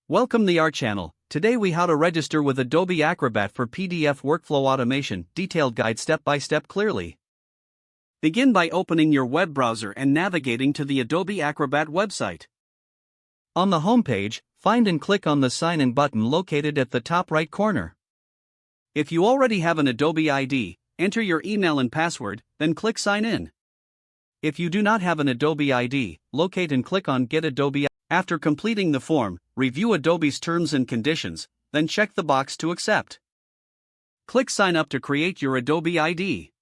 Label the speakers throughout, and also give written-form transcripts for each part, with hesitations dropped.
Speaker 1: Welcome to our channel. Today we how to register with Adobe Acrobat for PDF workflow automation. Detailed guide step by step clearly. Begin by opening your web browser and navigating to the Adobe Acrobat website. On the home page, find and click on the Sign In button located at the top right corner. If you already have an Adobe ID, enter your email and password, then click Sign In. If you do not have an Adobe ID, locate and click on Get Adobe. After completing the form, review Adobe's terms and conditions, then check the box to accept. Click Sign Up to create your Adobe ID.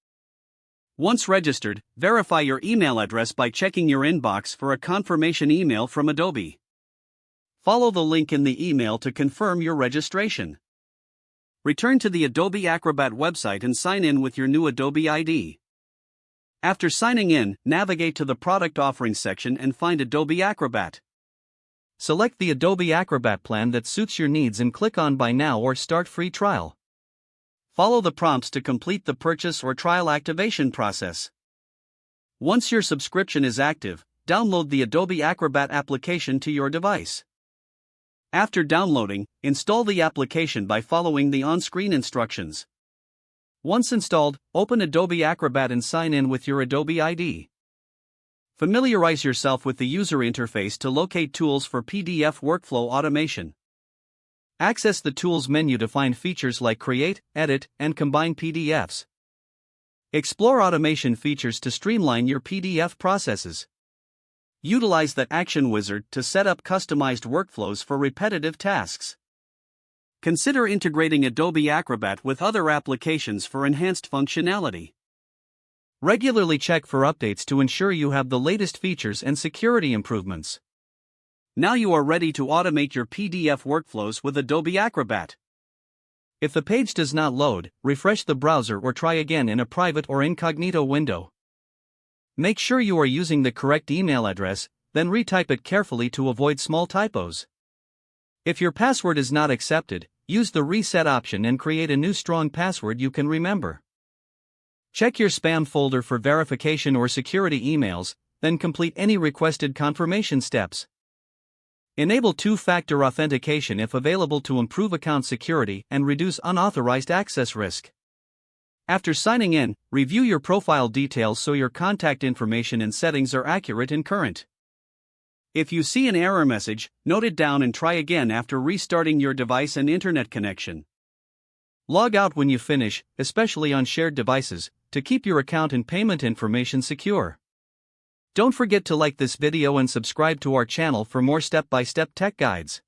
Speaker 1: Once registered, verify your email address by checking your inbox for a confirmation email from Adobe. Follow the link in the email to confirm your registration. Return to the Adobe Acrobat website and sign in with your new Adobe ID. After signing in, navigate to the Product Offerings section and find Adobe Acrobat. Select the Adobe Acrobat plan that suits your needs and click on Buy Now or Start Free Trial. Follow the prompts to complete the purchase or trial activation process. Once your subscription is active, download the Adobe Acrobat application to your device. After downloading, install the application by following the on-screen instructions. Once installed, open Adobe Acrobat and sign in with your Adobe ID. Familiarize yourself with the user interface to locate tools for PDF workflow automation. Access the Tools menu to find features like Create, Edit, and Combine PDFs. Explore automation features to streamline your PDF processes. Utilize the Action Wizard to set up customized workflows for repetitive tasks. Consider integrating Adobe Acrobat with other applications for enhanced functionality. Regularly check for updates to ensure you have the latest features and security improvements. Now you are ready to automate your PDF workflows with Adobe Acrobat. If the page does not load, refresh the browser or try again in a private or incognito window. Make sure you are using the correct email address, then retype it carefully to avoid small typos. If your password is not accepted, use the Reset option and create a new strong password you can remember. Check your spam folder for verification or security emails, then complete any requested confirmation steps. Enable two-factor authentication if available to improve account security and reduce unauthorized access risk. After signing in, review your profile details so your contact information and settings are accurate and current. If you see an error message, note it down and try again after restarting your device and internet connection. Log out when you finish, especially on shared devices, to keep your account and payment information secure. Don't forget to like this video and subscribe to our channel for more step-by-step tech guides.